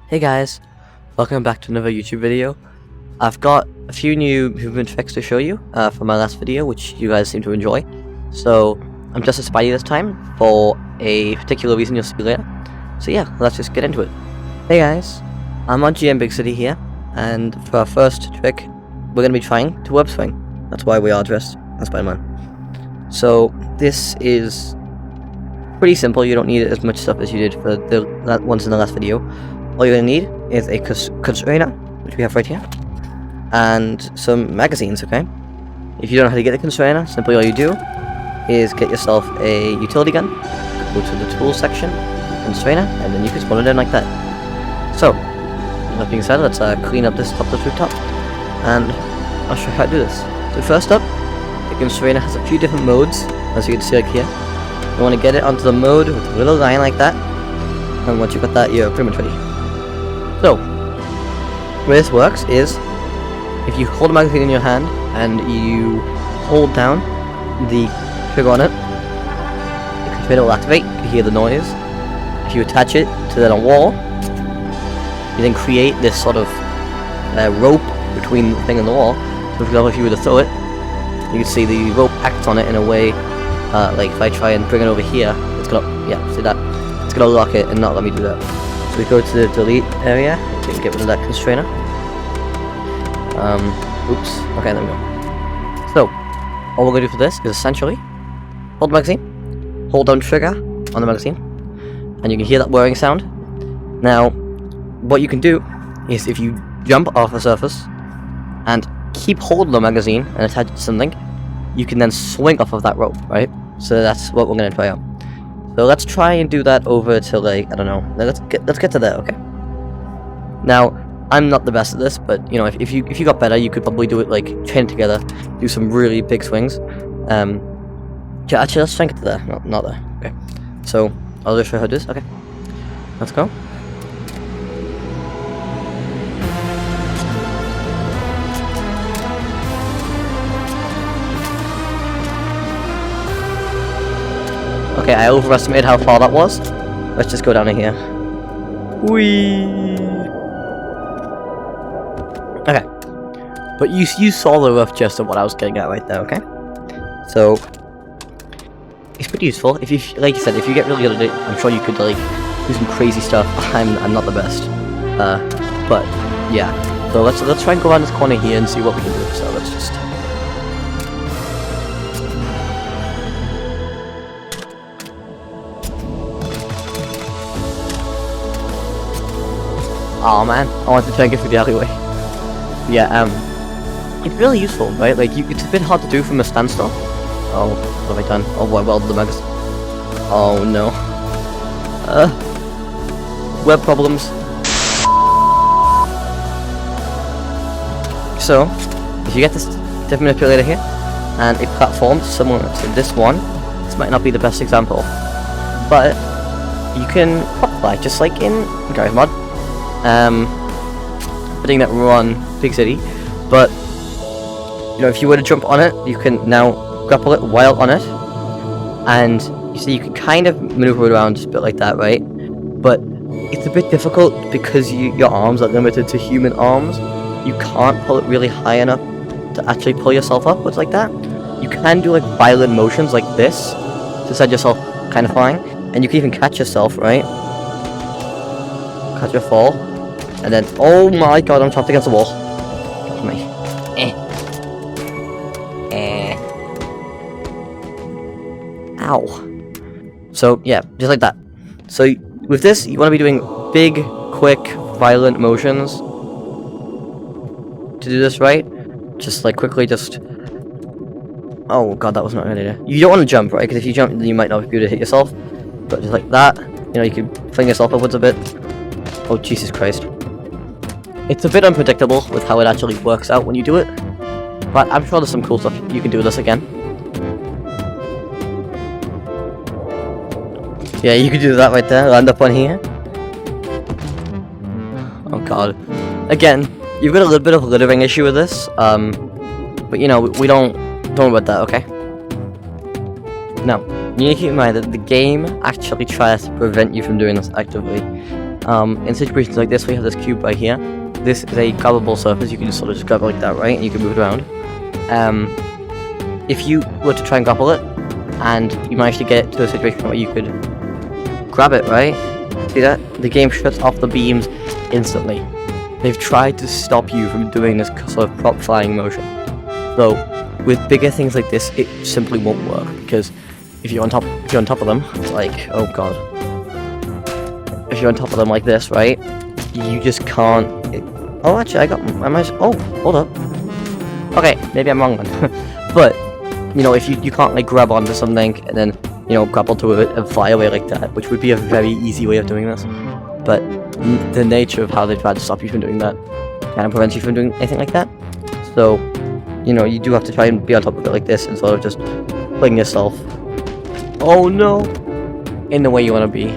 Hey guys, welcome back to another YouTube video. I've got a few new movement tricks to show you from my last video, which you guys seem to enjoy. So I'm just a Spidey this time for a particular reason you'll see later. So yeah, let's just get into it. Hey guys, I'm on GM Big City here, and for our first trick, we're going to be trying to web swing. That's why we are dressed as Spider-Man. So this is pretty simple. You don't need as much stuff as you did for the ones in the last video. All you're going to need is a constrainer, which we have right here, and some magazines, okay? If you don't know how to get the constrainer, simply all you do is get yourself a utility gun, go to the tools section, constrainer, and then you can spawn it in like that. So, that being said, let's clean up this top to rooftop, and I'll show you how to do this. So first up, the constrainer has a few different modes, as you can see like here. You want to get it onto the mode with a little line like that, and once you've got that, you're pretty much ready. So, the way this works is, if you hold a magazine in your hand, and you hold down the trigger on it, the constrainer will activate, you can hear the noise. If you attach it to then a wall, you then create this sort of rope between the thing and the wall. So for example, if you were to throw it, you can see the rope acts on it in a way, like if I try and bring it over here, it's gonna, yeah, see that? It's gonna lock it and not let me do that. So we go to the delete area, we can get rid of that constrainer. Oops, okay, there we go. So, all we're gonna do for this is essentially, hold the magazine, hold down trigger on the magazine, and you can hear that whirring sound. Now, what you can do is if you jump off a surface and keep hold of the magazine and attach it to something, you can then swing off of that rope, right? So that's what we're gonna try out. So let's try and do that over to, like, I don't know. Let's get to there, okay? Now, I'm not the best at this, but you know, if you got better, you could probably do it like chain together, do some really big swings. Yeah, actually, let's try and get to there. Not there. Okay. So I'll just show you how to do this. Okay. Let's go. Okay, I overestimated how far that was. Let's just go down in here. Whee! Okay. But you saw the rough gist of what I was getting at right there, okay? So, it's pretty useful. If you, like you said, if you get really good at it, I'm sure you could, like, do some crazy stuff. I'm not the best. But, yeah. So let's try and go around this corner here and see what we can do. So let's just... Oh man, I want to try and get through the alleyway. Yeah, it's really useful, right? Like, it's a bit hard to do from a standstill. Oh, what have I done? Oh, I welded the magazine. Oh no. Web problems. So, if you get this diff manipulator here, and a platform similar to this one, this might not be the best example, but you can pop fly, just like in Garry's Mod. Putting that we're on Big City, but you know, if you were to jump on it, you can now grapple it while on it, and you see you can kind of maneuver it around just a bit like that, right? But it's a bit difficult because your arms are limited to human arms. You can't pull it really high enough to actually pull yourself upwards like that. You can do like violent motions like this to send yourself kind of flying, and you can even catch yourself, right? Catch your fall. And then, oh my god, I'm trapped against the wall. Come me. Ow. So, yeah, just like that. So, with this, you want to be doing big, quick, violent motions. To do this right, just like quickly, just... Oh god, that was not a good idea. You don't want to jump, right? Because if you jump, then you might not be able to hit yourself. But just like that, you know, you can fling yourself upwards a bit. Oh, Jesus Christ. It's a bit unpredictable with how it actually works out when you do it, but I'm sure there's some cool stuff you can do with this again. Yeah, you can do that right there, land up on here. Oh god. Again, you've got a little bit of a littering issue with this, but you know, we don't worry about that, okay? Now, you need to keep in mind that the game actually tries to prevent you from doing this actively. In situations like this, we have this cube right here. This is a grabbable surface. You can just sort of just grab it like that, right? And you can move it around. If you were to try and grapple it, and you managed to get to a situation where you could grab it, right? See that? The game shuts off the beams instantly. They've tried to stop you from doing this sort of prop flying motion. So, with bigger things like this, it simply won't work, because if you're on top of them, it's like, oh god. If you're on top of them like this, right? You just can't. Oh, actually, oh, hold up. Okay, maybe I'm wrong then. But you know, if you can't like grab onto something and then grapple to it and fly away like that, which would be a very easy way of doing this. But the nature of how they try to stop you from doing that kind of prevents you from doing anything like that. So, you do have to try and be on top of it like this and sort of just fling yourself. Oh no! In the way you want to be.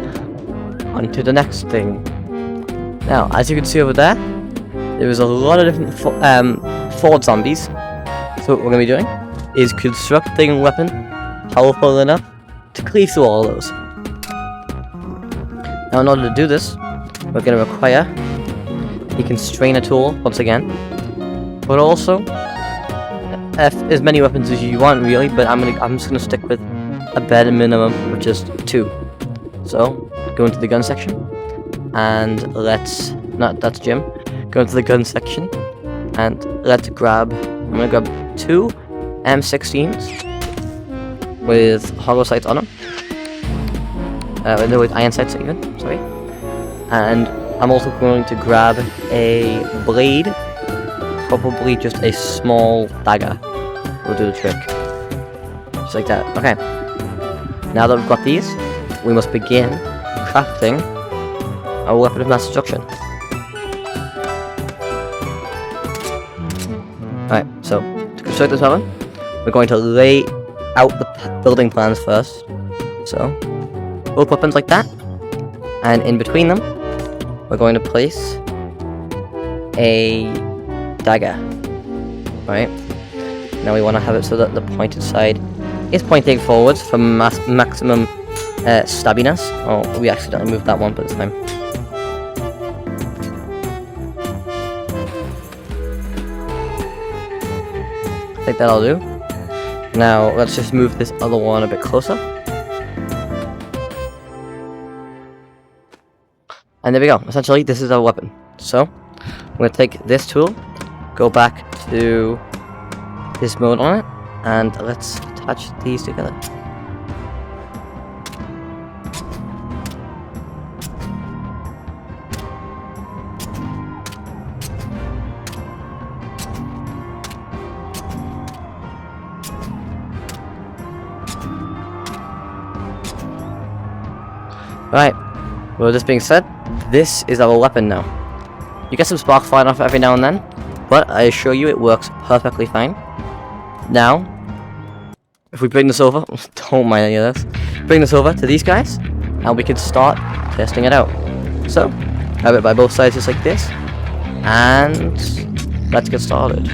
Onto the next thing. Now, as you can see over there, there is a lot of different forward zombies. So what we're going to be doing is constructing a weapon powerful enough to cleave through all of those. Now, in order to do this, we're going to require a constrainer tool once again, but also as many weapons as you want, really. But I'm just gonna stick with a bare minimum, which is 2. So go into the gun section, and that's Jim. Go into the gun section, and let's grab. I'm gonna grab 2 M16s with hollow sights on them. No, with iron sights even. Sorry. And I'm also going to grab a blade, probably just a small dagger. Will do the trick. Just like that. Okay. Now that we've got these, we must begin crafting our weapon of mass destruction. Alright, so to construct this weapon, we're going to lay out the building plans first. So, both weapons like that, and in between them, we're going to place a dagger. Right? Now we want to have it so that the pointed side is pointing forwards for maximum stabbiness. Oh, we accidentally moved that one by this time. I think that'll do. Now let's just move this other one a bit closer. And there we go. Essentially, this is our weapon. So, I'm going to take this tool, go back to this mode on it, and let's attach these together. Right. Well, this being said, this is our weapon now. You get some sparks flying off every now and then, but I assure you it works perfectly fine. Now, if we bring this over, don't mind any of this, bring this over to these guys, and we can start testing it out. So, have it by both sides just like this, and let's get started.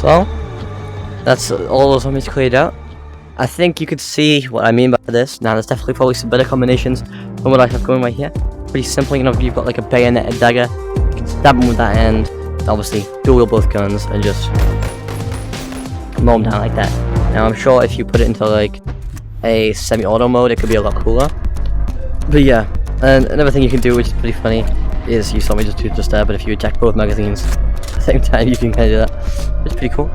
So, that's all those zombies cleared out. I think you could see what I mean by this. Now, there's definitely probably some better combinations than what I have going right here. Pretty simple, you know, if you've got like a bayonet, a dagger, you can stab them with that end. Obviously, dual wield both guns and just mow them down like that. Now, I'm sure if you put it into like a semi-auto mode, it could be a lot cooler. But yeah, and another thing you can do, which is pretty funny, is you saw me just do just there, but if you eject both magazines at the same time, you can kind of do that. It's pretty cool.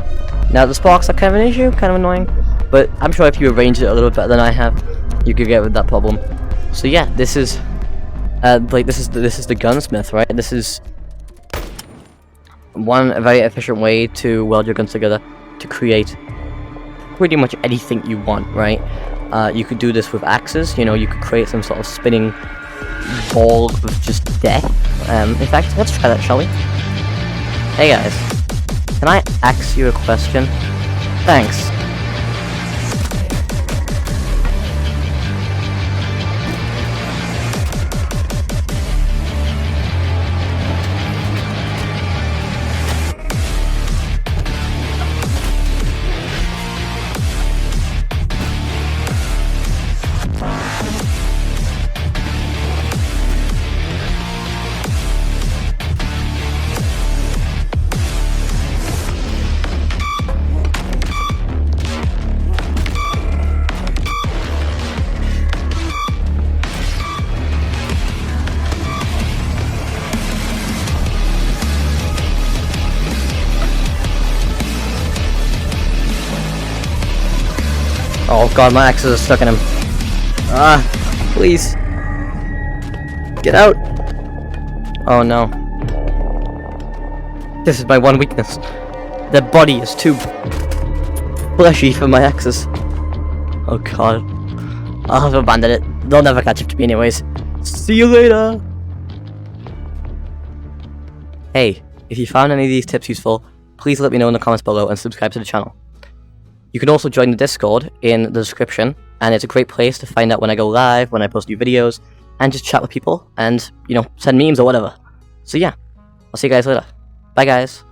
Now, the sparks are kind of an issue, kind of annoying, but I'm sure if you arrange it a little better than I have, you could get with that problem. So yeah, this is this is the gunsmith, right? This is one very efficient way to weld your guns together to create pretty much anything you want, right? You could do this with axes, you know, you could create some sort of spinning ball of just death. In fact, let's try that, shall we? Hey guys, can I ask you a question? Thanks. Oh god, my axes are stuck in him. Ah, please. Get out. Oh no. This is my one weakness. Their body is too fleshy for my axes. Oh god. I'll have abandoned it. They'll never catch up to me anyways. See you later. Hey, if you found any of these tips useful, please let me know in the comments below and subscribe to the channel. You can also join the Discord in the description, and it's a great place to find out when I go live, when I post new videos, and just chat with people, and, you know, send memes or whatever. So yeah, I'll see you guys later. Bye guys.